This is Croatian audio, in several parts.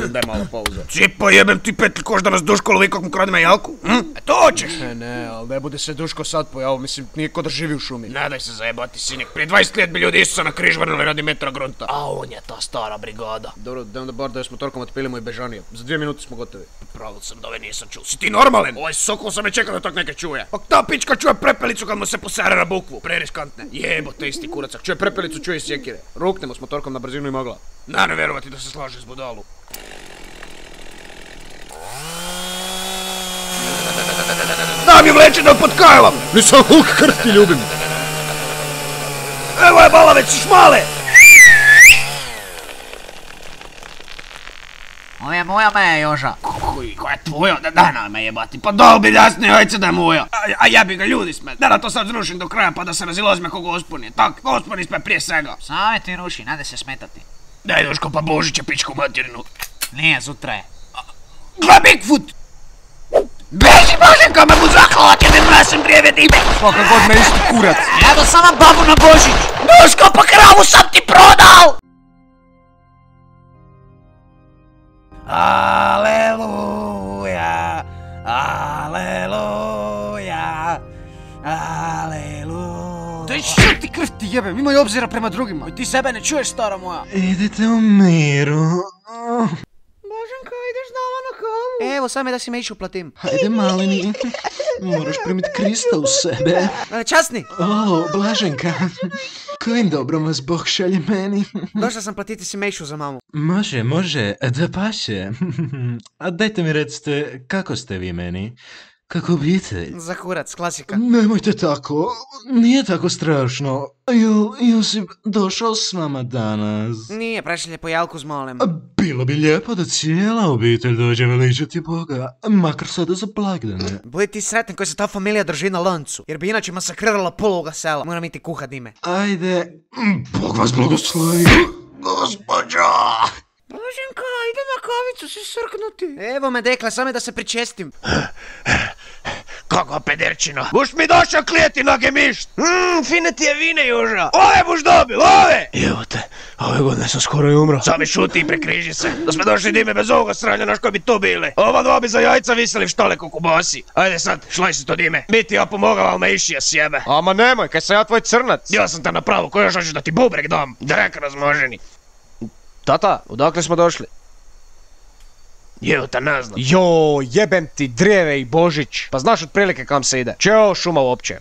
Daj malo pauza. Cipa, jebem ti petli koš da nas Duško lovi kako mu kradime jalku? To hoćeš? Ne, ali ne bude se Duško sad pojavio, mislim, nije ko da živi u šumi. Ne daj se zajebati, sinek. Prije 20 let bi ljudi Isusa na križ vrnuli radi metra grunta. A on je ta stara brigada. Dobro, da onda bar da smo motorkom otpilimo i bežanije. Za 2 minute smo gotovi. Pravo sam da ove nisam čuo. Si ti normalen? Ovaj sokol sam je čekao da tak neke čuje. Pa ta pička čuje prepelicu kad mu se posere na bukvu. Preriskantne. Jebote isti kuracak. Čuje prepelicu, čuje i sjekire. Ruknemo s motorkom na brzinu i mogla. Ne vjerovati da se slaže s budalu. Da mi vlečeno pod kajlom! Nisam Hulk, krv ti ljubim! Evo je bala već šmale! Ovo je moja meja, Joža. Koja je tvoja? Daj nam me jebati, pa dal bi jasnije, ajde da je moja. A ja bi ga ljudi sme. Da to sad zrušim do kraja pa da se razilazime ko gospon je. Tak, gospon ispe prije svega. Same ti ruši, nade se smetati. Daj Duško, pa Božiće pičku materinu. Nije, zutra je. Gle Bigfoot! Beži Boženka, me mu zaklala ti ne mrasim prijeve dime! Svaka god me isti kurac! Edo sam vam babu na Božić! Duško, pa kravu sam ti prodao! Aleluja, aleluja, aleluja. Daj što ti krv ti jebem, imaj obzira prema drugima, i ti sebe ne čuješ, stara moja. Idite u miru. Boženka, ideš s nama na kavu? Evo, same da si me išao platim. Hajde malini, moraš primiti Krista u sebe. Časni! O, Blaženka, kojim dobrom vas Bog šalje meni? Došla sam platiti si mejšu za mamu. Može, da paše. A dajte mi recite, kako ste vi meni? Kako obitelj? Za kurac, klasika. Nemojte tako, nije tako strašno. Jel si došao s nama danas? Nije, prešli po jalku s molem. Bilo bi lijepo da cijela obitelj dođe veličati Boga, makar sada za blagdane. Budi ti sretan koji se ta familija drži na lancu, jer bi inače masakrirala pola ovoga sela. Moram iti kuhat ime. Ajde, Bog vas blagoslovi. Gospođa! Boženka, ide na kavicu si srknuti. Evo me dekle, same da se pričestim. Kakva pederčina! Buš mi došao klijeti na gemišt! Fine ti je vine, Joža! Ove buš dobil, ove! Evo te, ove godine sam skoro i umro. Sami šuti i prekriži se. Da smo došli dime bez ovoga sranja, naš koji bi to bile. Ova dva bi za jajca viseli v štale ko kubasi. Ajde sad, šlaj se to dime. Mi ti ja pomogao, al me išija sjebe. Ama nemoj, kaj sam ja tvoj crnac. Ja sam te napravo, ko još hoćeš da ti bubrek dam? Drek razmoženi. Tata, odakle smo došli? Evo te ne znam. Joj, jebem ti dreve i Božić. Pa znaš otprilike kam se ide? Čeo šuma uopće?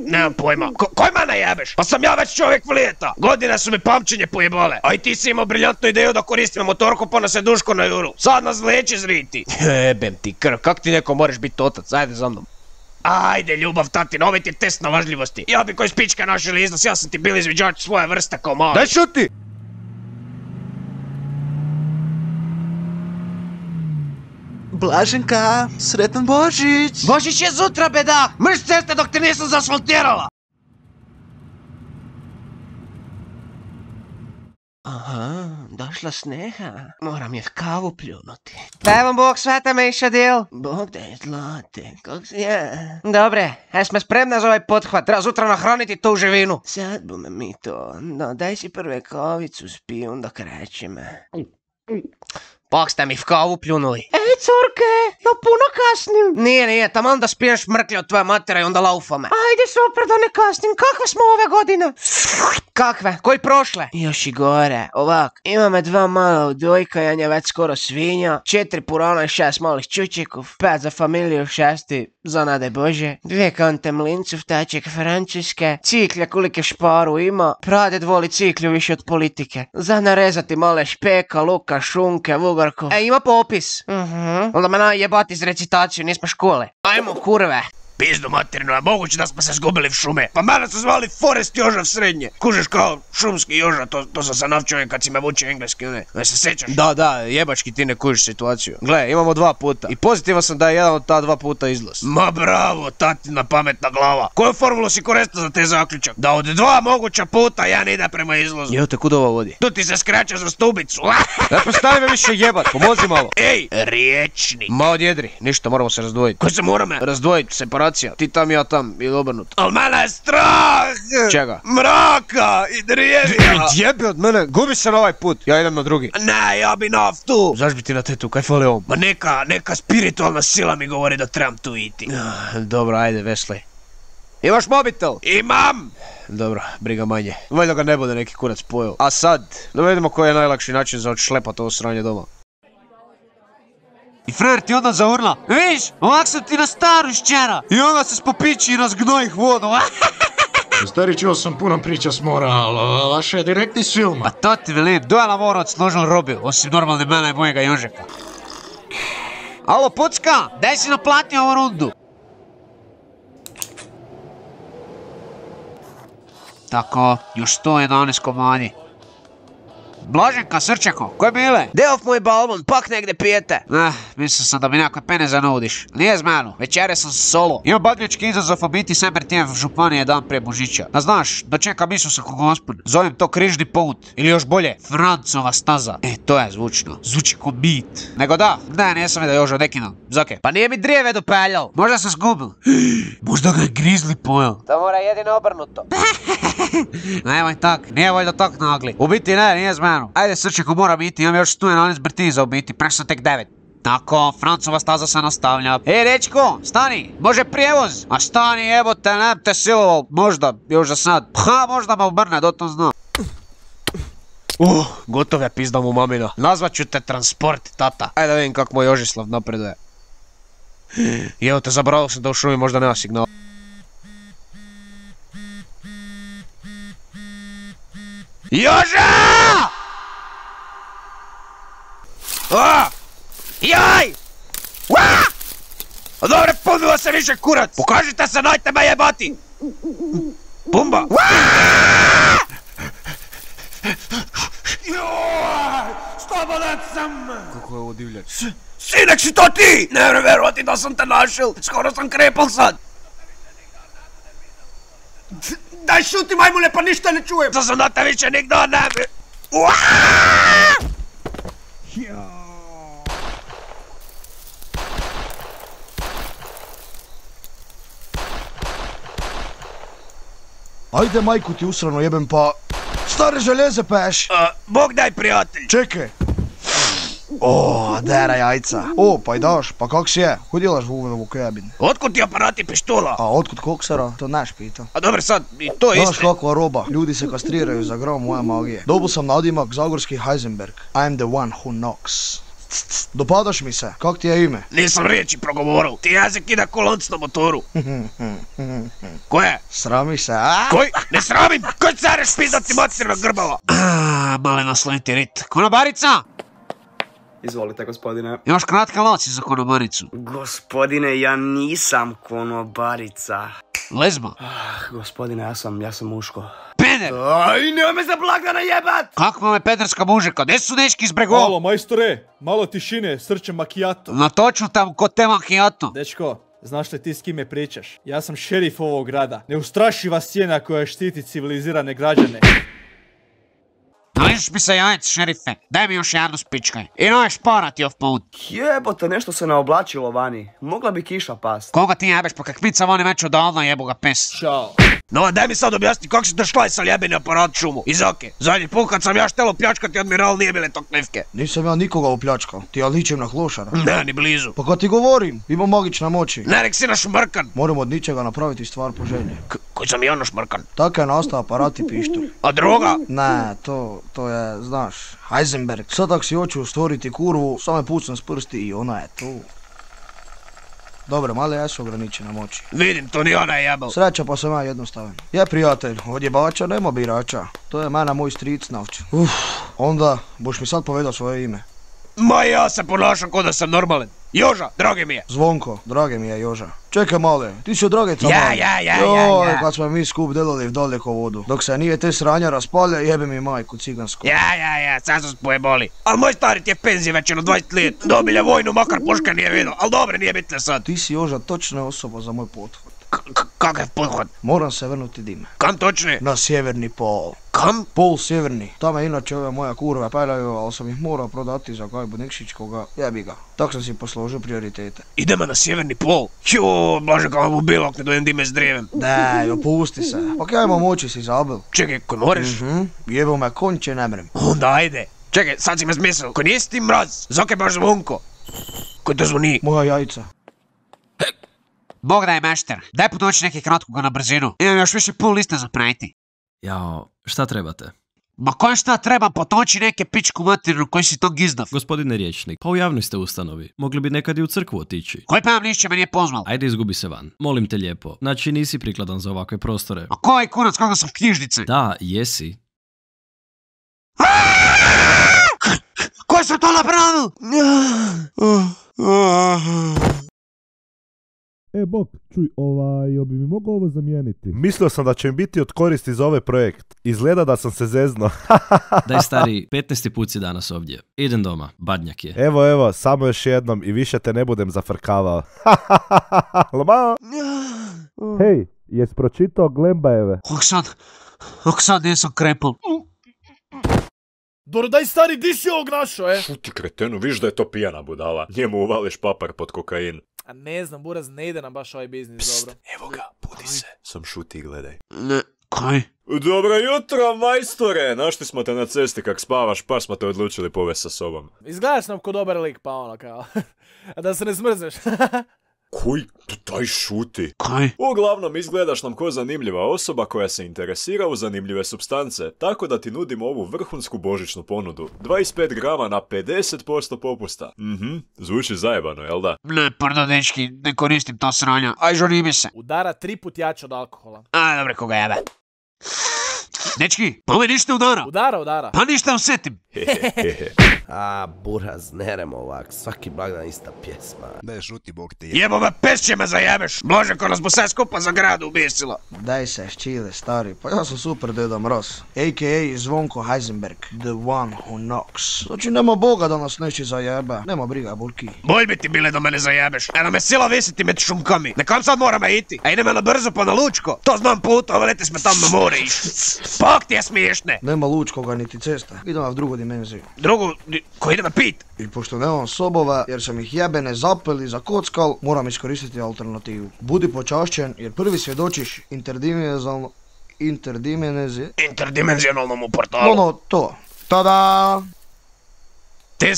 Nemam pojma. Kojma ne jebeš? Pa sam ja već čovjek vlijeta. Godine su mi pamćenje pojebale. A i ti si imao briljantnu ideju da koristimo motorku pa nas je Duško na juru. Sad nas vleči zriti. Jebem ti krv, kak ti neko moraš biti otac? Ajde za mnom. Ajde ljubav tatin, ovaj ti test nalažljivosti. Ja bi koji spička našili iznos, ja sam ti bil izviđač svoje vrste kao mali. Daj šuti! Blaženka, sretan Božić! Božić je zutra, beda! Mrš ceste dok te nisam zasfaltirala! Aha, došla Sneha. Moram je v kavu pljunuti. Daj vam Bog sveta me iša del. Bog da je zlate, kak si je? Dobre, sme spremna za ovaj pothvat, treba zutra nahraniti tu živinu. Sad bome mi to, no daj si prve kavicu spi, onda krećeme. Pak ste mi v kavu pljunuli. Ej, curke, ja puno kasnim. Nije, taman da spiješ mrklje od tvoje matere i onda laufame. Ajde super da ne kasnim, kakve smo ove godine? Kakve? Koji prošle? Još i gore, ovak. Imame 2 mala udojkajanja, već skoro svinja, 4 purana i 6 malih čučikov, 5 za familiju, 6 za nade Bože, 2 kante mlincov, taček francuske, ciklja kolike šparu ima, praded voli ciklju više od politike. Za narezati male špeka, luka, šunke, vugarkov. Ima popis. Onda me najebati iz recitaciju, nismo škole. Ajmo, kurve. Pizdu materinu, je moguće da smo se zgubili v šume. Pa mene su zvali Forest Joža v srednje. Kužiš kao šumski Joža, to sam se navčio kad si me vučio engleski, ne? Ne se sjećaš? Da, jebački ti ne kužiš situaciju. Gle, imamo 2 puta. I pozitivan sam da je jedan od ta 2 puta izlaz. Ma bravo, tatina pametna glava. Koju formulu si koristio za te zaključak? Da od 2 moguća puta jedan ide prema izlazu. Evo te kud ovo vodi? Tu ti se skraća za stubicu. Ne postavi me više jebat, pomozi malo. Ej, riječni. Ma odjedri, ništa, moramo se razdvojiti. Ko se moramo? Razdvojiti, separacija. Ti tam, ja tam, ili obrnuto. Al mene je strah! Čega? Mraka i drjevija. Jebe od mene, gubi se na ovaj put, ja idem na drugi. Ne, ja bi naftu. Zaš bi ti na tetu, kaj fali ovom? Ma neka spiritualna sila mi govori da trebam tu iti. Dobro, ajde, Wesley. Imaš mobitel? Imam! Dobro, briga manje. Valjda ga ne bude neki kurac pojeo. A sad, da vidimo koji je najlakši način za odšlepat ovo sranje doma. I frajer ti onda zaurla. Viš, ovak sam ti na staru išćera. I onda se spopiči i razgnojih vodu. Stari, čuo sam puno priča s mora, ali vaše je direktni s filma. Pa to ti velim, dojela mora od složen robi, osim normalne mene i mojega Jožeka. Alo, Pucka, daj si naplatio ovu rundu. Tako, još 111 komadi. Blaženka, Srčeko, koje bile? Delov moj balon, pak negde pijete. Mislio sam da mi nekakve pene zanudiš. Nije zmenu, večere sam solo. Imam badljički izazov obiti semer tijem v županije dan prije Božića. Da znaš, dočekam Isusa ko gospod. Zovem to križni put. Ili još bolje, Francova staza. To je zvučno. Zvuči ko bit. Nego da, nisam vidio Joža Dekina. Zake. Pa nije mi drijeve dopeljal. Možda sam zgubil. Možda ga je grizli pojel. To mora jedino obrnuto. Nemoj tak, nije valjda tak nagli. U biti ne, nije zmenu. Ajde, Srčeko, mora biti, imam još 111 brtiza u biti, prešao sam tek 9. Tako, Francova staza se nastavlja. Dečko, stani, može prijevoz. A stani, jebote, ne te silovao, možda, još za sad. Ha, možda me obrne, do to znam. Gotov je pizda mu mamina. Nazvat ću te Transport, tata. Ajde da vidim kako moj Jožislav napreduje. Evo te, zaboravio sam da u šumi možda nema signala. Joža! Jaj! Dobre, punila se više kurac! Pokažite se, najte me jebati! Pumba! Slobodan sam! Kako je ovo divljač? Sinek, si to ti! Ne verovati da sam te našel! Skoro sam krepal sad! Daj šuti, majmune, pa ništa ne čujem! Da sam da te više nikdo ne bi... Ajde, majku ti usrano jebem, pa... Stare željeze peš! Bog daj, prijatelj! Čekaj! Dera jajca. Pa i daš, pa kak si je? Kud djelaš u uvenovu kebin? Otkud ti aparati pištula? A otkud koksera? To neš pita. A dobro sad, i to isto. Znaš kakva roba, ljudi se kastriraju za gram moje magije. Dobil sam nadimak Zagorski Heisenberg. I'm the one who knocks. Dopadaš mi se, kak ti je ime? Nisam riječi progovoril, ti jezik ide ko lonc na motoru. Ko je? Sramiš se, a? Koj? Ne sramim! Koj careš pizdat ti materna grbava? Male nasloviti rit. Konobarica! Izvolite, gospodine. Imaš kratka loci za konobaricu. Gospodine, ja nisam konobarica. Lezma. Gospodine, ja sam muško. Peder! Aj, nema me za blagdana jebat! Kakva me pederska mužika, gdje su dečki iz bregova? Alo, majstore, malo tišine, srče makijato. Natoču tam kod te makijato. Dečko, znaš li ti s kime pričaš? Ja sam šerif ovog grada. Neustrašiva sjena koja štiti civilizirane građane. Naližeš mi se jajec, šerife. Daj mi još jednu spičkaj. I noj špara ti ov put. Jebote, nešto se naoblačilo vani. Mogla bi kiša past. Koga ti jebeš, pa kak pica vani već odavno jebu ga pes. Ćao. No, daj mi sad objasni kako si došlajsal jebeni aparat šumu. Izoke, zadnji put kad sam ja štelo pljačkati admiral nije bile to knivke. Nisam ja nikoga opljačkao, ti ja ličim na klošara. Ne, ni blizu. Pa kad ti govorim, imam magične moći. Ne, nek si naš šmrkan. Moram od ničega napraviti stvar po želji. Koji sam i ono šmrkan. Tako je nastao aparat i pištolj. A droga? Ne, to je, znaš, Heisenberg. Sad ako si hoću stvoriti kurvu, samo je pucam s prsti i ona je tu. Dobro, male jesu ograničene moći. Vidim, to ni ona je jebal. Sreća pa sam ja jednostavan. Je prijatelj, od jebača nema birača. To je mene moj stric naučio. Onda, boš mi sad povedao svoje ime. Ma ja se ponašam ko da sam normalan. Joža, drage mi je. Zvonko, drage mi je Joža. Čekaj male, ti si od Drageca mali. Ja. Joj, kad smo mi skup delali v dalekovodu. Dok se nije te sranja raspalja, jebe mi majku cigansku. Ja, sad su spojebali. Al moj stari ti je penzije već na 20 let. Dobilje vojnu, makar puška nije vidio. Al dobro, nije bitno sad. Ti si Joža točna osoba za moj pothod. Kakav pothod? Moram se vrnuti dime. Kam točne? Na sjeverni pol. Kam? Pol sjeverni. Tamo inače ove moja kurve peljaju, ali sam ih morao prodati za Gajbu Nikšić koga jebi ga. Tak sam si posložio prioritete. Idemo na sjeverni pol. Jo, blaže kao u bilok, ne dojem dime s drevem. Daj, opusti se. Pa kaj imam oči si zabil? Čekaj, ko moreš? Jebo me konče ne mrem. Onda ajde. Čekaj, sad si me smislil. Ko nisi ti mraz, zake baš Zvonko. Ko to zvoni? Moja jajca. Bog daj mešter, daj potoči nekaj kratkoga na brzinu. Imam još više pol liste za prejti. Jao, šta trebate? Ma koji šta treba, potoči neke pičku materinu koji si to gizdav. Gospodine Riječnik, pa u javnoj ste ustanovi. Mogli bi nekad i u crkvu otići. Koji pa vam nišće me nije pozval? Ajde izgubi se van. Molim te lijepo. Znači nisi prikladan za ovakve prostore. A koji kurac koga sam knjižnice? Da, jesi. Koji sam to napravil? Bok, čuj, jel bi mi mogao ovo zamijeniti? Mislio sam da će mi biti od koristi za ovaj projekt. Izgleda da sam se zezno. Daj stari, 15. put si danas ovdje. Idem doma, badnjak je. Evo, samo još jednom i više te ne budem zafrkavao. Lama! Hej, jes pročitao Glembajeve? Oksan nisam krepal. Dobro, daj stari, di si ovog našo, Šuti kretenu, viš da je to pijana budala. Njemu uvališ papar pod kokain. A ne znam, Buraz, ne ide nam baš ovaj biznis, dobro. Evo ga, budi se. Sam šuti i gledaj. Ne, kaj? Dobro jutro, majstore! Našli smo te na cesti kak spavaš, pa smo te odlučili povesti sa sobom. Izgledaš nam ko dobar lik, pa ono kao. A da se ne smrzneš. Koji? Daj šuti. Kaj? Uglavnom izgledaš nam ko zanimljiva osoba koja se interesira u zanimljive supstance, tako da ti nudimo ovu vrhunsku božićnu ponudu. 25 grama na 50% popusta. Zvuči zajebano, jel da? Ne, pardon, dečki, ne koristim to sranja. Aj, žuri mi se. Udara 3 put jače od alkohola. A, dobro, koga jebe. Dečki, pa me ništa udara. Udara. Pa ništa osjetim. A, Buraz, neremo ovak, svaki blagdan ista pjesma. Daj šuti, Bog ti je. Jebo me, pes će me zajebeš. Blaže ko nas bo sve skupa za gradu ubisila. Daj se ščile, stari, pa ja sam super Deda Mraz. A.k.a. Zvonko Heisenberg, the one who knocks. Znači nema Boga da nas neće zajebe, nema briga, bulki. Bolj bi ti bile da mene zajebeš. Da me sila visiti med šumkami. Nekam sad moramo iti. A ideme na brzo pa na Lučko. To znam puta, ove leti smo tam na more išli. Pak ti je smiješne. Nema Lučkoga niti cesta, idemo v drugu dimenziju. Drugu? Ko ide me pit? I pošto nemam sobova, jer sam ih jebene zapeli za kockal, moram iskoristiti alternativu. Budi počašćen, jer prvi svjedočiš interdimenzionalnom u portalu. Ono to. Tada! Te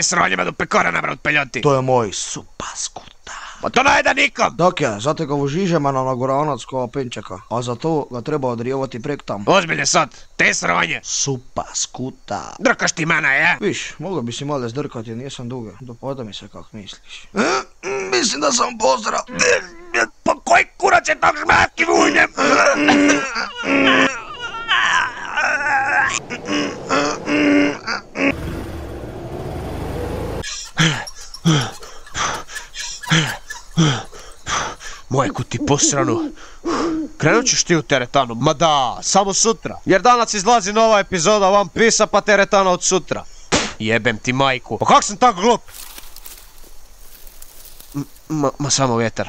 sranje me do pekara ne mre odpeljati. To je moj supaskuta. Pa to ne ide nikom. Dakle, zate ga užižema na nagoranac kao penčeka, a za to ga treba odrijevati prek tam. Ozbiljno sad, te sranje. Supaskuta. Drkaš ti mene, je? Viš, mogao bi si malo zdrkati jer nisam duga. Dopada mi se kak misliš. Mislim da sam pozdrav. Pa koji kurac je tak žmatki vujnjem? Majku ti posranu. Krenut ćeš ti u teretanu? Ma da, samo sutra. Jer danas izlazi nova epizoda One Piece-a pa teretana od sutra. Jebem ti majku. Pa kak sam tak glup? Ma samo vjetar.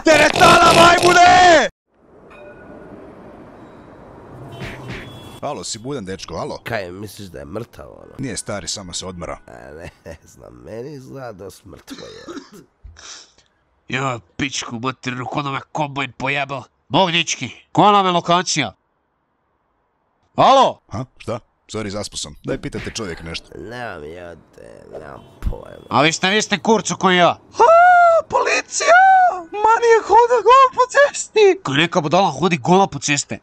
Teretana majmune! Alo, si budan, dečko, alo? Kaj, misliš da je mrtav, ono? Nije stari, samo se odmara. Ne znam, meni izgleda da smrtvo je. Ja, pičku materinu, ko nam je kombajn pojebao. Bog dički, koja nam je lokacija? Alo? Ha, šta? Sorry, zaspo sam. Daj pitajte čovjek nešto. Nemam pojma. A vi ste kurcu koji ja. Policija! Manijak hoda gola po cesti! Ko neka budala hodi gola po ceste.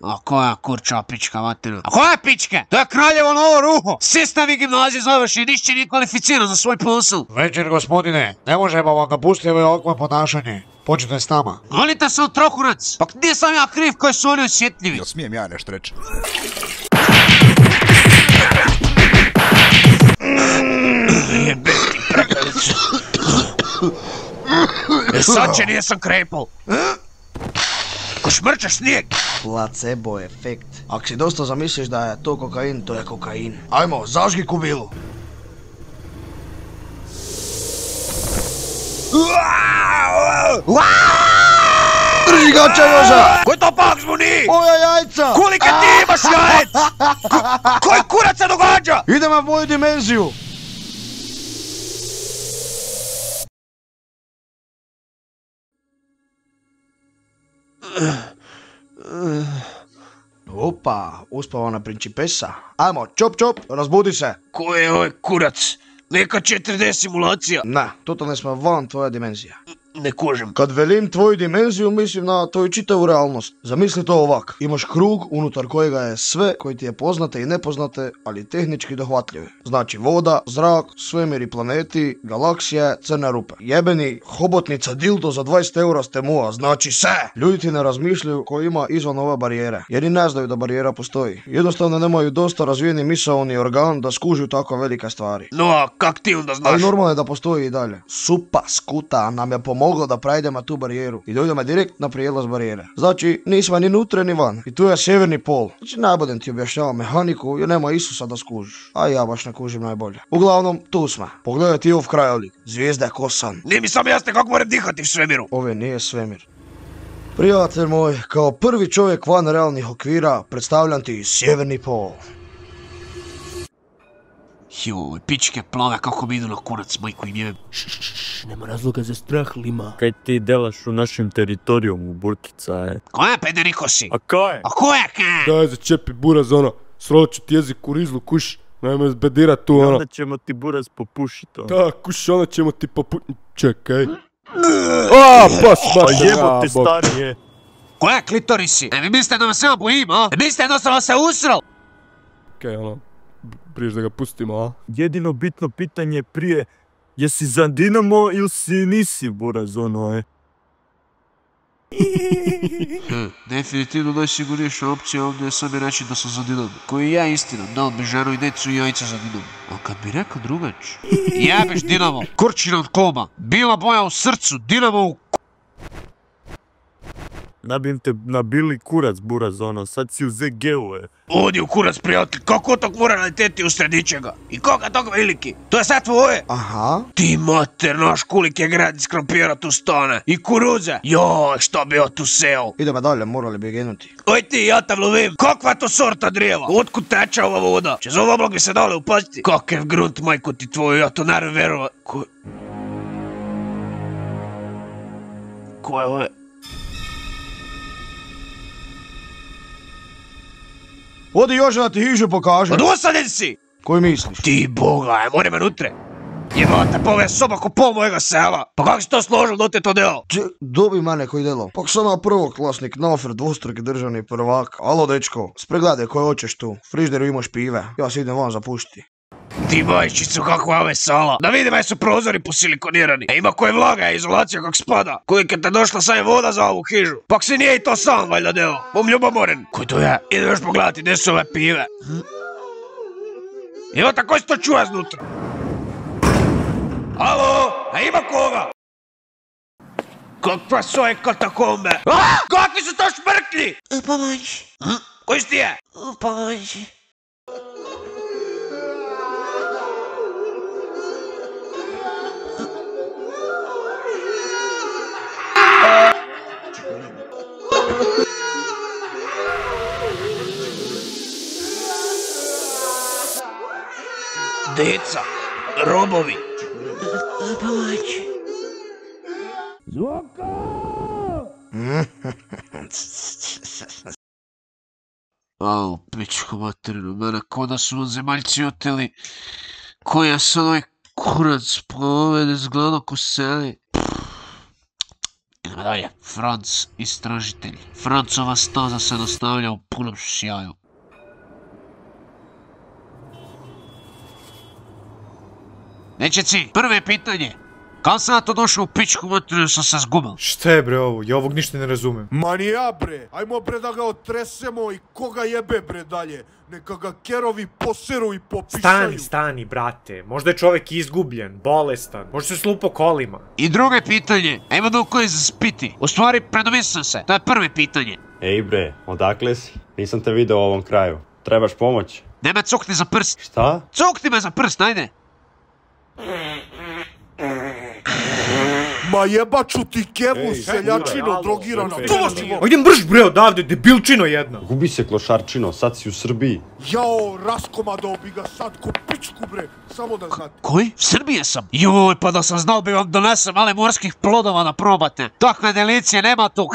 A koja kurča pička materna? A koja pičke? To je Kraljevo Novo Ruho! Sistemi gimnazije zoveš i nišće nije kvalificiran za svoj posao. Večer, gospodine, ne možemo vam napustiti ovakvo ponašanje. Počete s nama. Volite se u trokunac. Pa gdje sam ja kriv koji su oni osjetljivi? Jel smijem ja nešto reći? Jebeti pregalicu. Sad će nisam krepal. Ko šmrčeš snijeg. Placebo efekt. Ako si dosta zamisliš da je to kokain, to je kokain. Ajmo, zažgi kubilu. Rigača Joža! Koji to pak zvoni? Moja jajca! Kolike ti imaš jajec? Koji kurac se događa? Idemo u moju dimenziju! Opa, uspavana principesa. Ajmo, čop čop, razbudi se. Ko je ovaj kurac? Neka 4D simulacija? Ne, totalno smo van tvoja dimenzija. Ne kužim. Kad velim tvoju dimenziju, mislim na tvoju čitavu realnost. Zamisli to ovak. Imaš krug unutar kojega je sve koji ti je poznate i nepoznate, ali tehnički dohvatljive. Znači voda, zrak, svemir i planeti, galaksije, crne rupe. Jebeni hobotnica dildo za 20 eura ste moja, znači sve! Ljudi ti ne razmišljaju ko ima izvan ove barijere, jer i ne znaju da barijera postoji. Jednostavno nemaju dosta razvijeni misaoni organ da skužuju tako velike stvari. No, a kak ti onda znaš? Ali normalno je da postoji i dalje. Supa skuta nam je pomoglo da prejdemo tu barijeru i dojdemo direkt na prijelaz barijere. Znači, nismo ni nutre ni van. I tu je sjeverni pol. Znači, ne budem ti objašnjavao mehaniku jer nema Isusa da skužiš. A ja baš ne kužim najbolje. Uglavnom, tu smo. Pogledaj ti ov krajolik. Zvijezda je ko san. Nije mi sam jasno kako moram dihati u svemiru. Ove nije svemir. Prijatelj moj, kao prvi čovjek van realnih okvira predstavljam ti sjeverni pol. Joj, pičke plave kako mi idu na kurac, majku im jebem. Nema razloga za strah, Lima. Kaj ti delaš u našem teritorijom, burkica je? Ko je pederiko si? A ko je? A ko je kaj? Daj začepi buraz ono, srolit ću ti jezik u rizlu, kuš. Najme zbedirat tu ono. Onda ćemo ti buraz popušit ono. Da, kuš, onda ćemo ti čekaj. A, pa smaš. A jebote starije. Koja klitorisi? Ne mi mislite da vam se bojim, a? Ne mislite da sam se usral? Kaj ono, prije da ga pustimo, a? Jedino bitno pitanje prije, jesi za Dinamo ili si nisi buraz ono, je? Definitivno najsigurnijša opcija ovdje je sam reći da sam za Dinamo. Koji ja istina, dao bi ženu i decu i jajca za Dinamo. A kad bi rekao drugač, jebeš Dinamo, kurčina od kluba, bila boja u srcu, Dinamo u Nabim te nabili kurac buraz ono, sad si u ZG-u je. Odi u kurac prijatelj, kako tog mora leteti usred ničega? I koga tog veliki? To je sad tvoje? Aha. Ti mater, naš kulik je grad iz krompira tu stane. I kuruze. Joj, što bi tu seo? Idemo dalje, morali bi ginuti. Oj ti, ja te lovim. Kakva to sorta drijeva? Otkud teče ova voda? Čez ovo oblak bi se dale upasti. Kakav grunt, majko ti tvoju, ja to naravno verova. Ko je ovo? Odi još da ti hižu pokažem. Odusaden si! Koji misliš? Ti boga, moram unutre. Jebate, pa ovo je soba ko pol mojega sela. Pa kako si to složil, da te to delo? Dobi mene koji delo. Pa sam ja prvoklasnik, nafer, dvostruki državni prvak. Alo dečko, spregledaj koje hoćeš tu. U frižderu imaš pive, ja se idem van zapušiti. Ti majčicu, kakva ove sala. Da vidim, aj su prozori posilikonirani. A ima koje vlaga, izolacija kak spada. Koji kad te došla sam je voda za ovu hižu. Pak si nije i to sam, valjda delo. Bom ljubomoren. Koji to je? Idem još pogledati gdje su ove pive. Evo tako si to čuva znutra. Alo, a ima koga? Kakva su ove katakombe? Kakvi su to šmrklji? Pomoći. Koji si ti je? Pomoći. Deca, robovi. Pomoći. Zvonko! Au, pičko materinu, mene ko da su zemaljci oteli. Koja sam ovaj kurac povede zgleda ko seli. Idemo dalje. Franc, istražitelj. Francova staza se nastavlja u punom sjaju. Dečeci, prvo pitanje. Kao sam ja to došao u pičku materiju, sam se zgubao. Šta je bre ovo? Ja ovog ništa ne razumem. Ma ni ja bre, ajmo bre da ga otresemo i koga jebe bre dalje. Neka ga kerovi poseru i popišaju. Stani brate, možda je čovjek izgubljen, bolestan, možda se slupo kolima. I drugo pitanje, ajmo da koji zaspiti. U stvari, predomislim se, to je prvo pitanje. Ej bre, odakle si? Nisam te video u ovom kraju. Trebaš pomoć? Ne me cukni za prst. Šta? Cukni me za prst, ajde. Ma jebaču ti kevu, seljačino, drogirana, dođimo! Idem brž bre odavde, debilčino jedna! Gubi se klošarčino, sad si u Srbiji. Jao, raskomadao bi ga sad ko pičku bre, samo da znate. Koji? Srbije sam. Joj, pa da sam znao bi vam donesem male morskih plodova da probate. Takve delicije nema tu.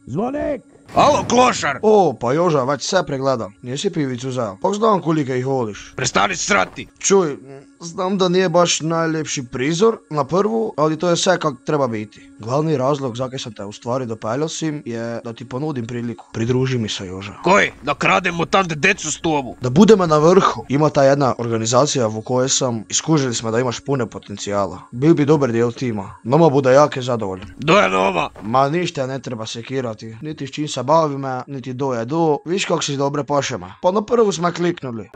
Zvonek! Alo, klošar! O, pa Joža, već sve pregledam. Nisi pivicu uzeo. Pa znam kolika ih voliš. Prestani srati! Čuj, znam da nije baš najljepši prizor na prvu, ali to je sve kak treba biti. Glavni razlog zakaj sam te u stvari dopeljao sim je da ti ponudim priliku. Pridruži mi se, Joža. Koji? Da krademo tamo decu s tobu? Da budemo na vrhu. Ima ta jedna organizacija u kojoj sam i skužili smo da imaš pune potencijala. Bil bi dobar dijel tima. Noma bude jake zadovoljan. Do je Noma? Ma ništa ne treba sekirati. Niti s čim se bavime, niti do je do. Viš kak si dobre pašema. Pa na prvu smo kliknuli.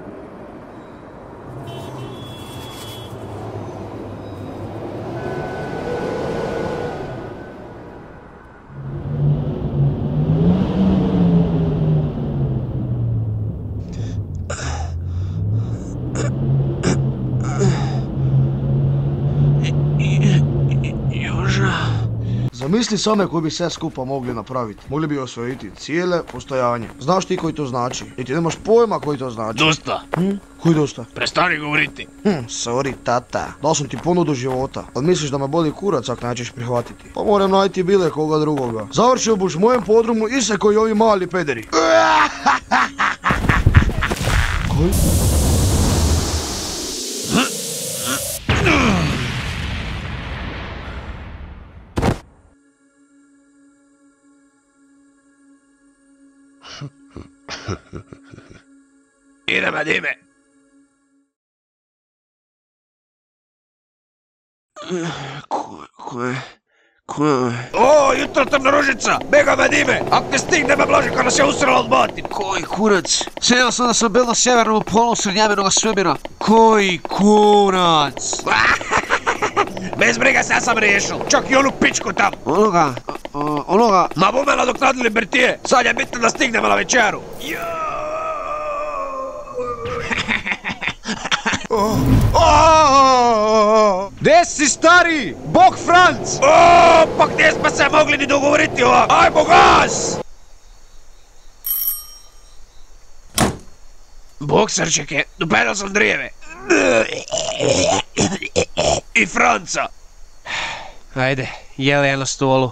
Zamisli same koji bi sve skupa mogli napraviti. Mogli bi osvojiti cijele postojanje. Znaš ti koji to znači? I ti nemaš pojma koji to znači. Dosta. Koji dosta? Prestani govoriti. Sorry tata. Dao sam ti ponudu života. Ali misliš da me boli kurac ako nećeš prihvatiti? Pa moram najti bile koga drugoga. Završio buš u mojem podrumu i se koji ovi mali pederi. Koji? Ideme, dime! Ko je? O, jutro tamna ružica! Bega me dime! Ak ne stigne me blaže kada se usrala odbatim! Koji kurac? Sjedio sam da sam bil na sjevernom polu srednjavinoga svemira. Koji kurac? Bez briga se ja sam riješil, čak i onu pičku tam. Onoga? Ma bume nadoknadili Bertije, sad je bitno da stignemo na večeru. Gdje si stari? Bog Franc! Pa gdje smo se mogli ni dogovoriti ovako? Ajmo gas! Bog srčeke, dopeljao sam drijeve. I Franca. Ajde, jeli je na stolu.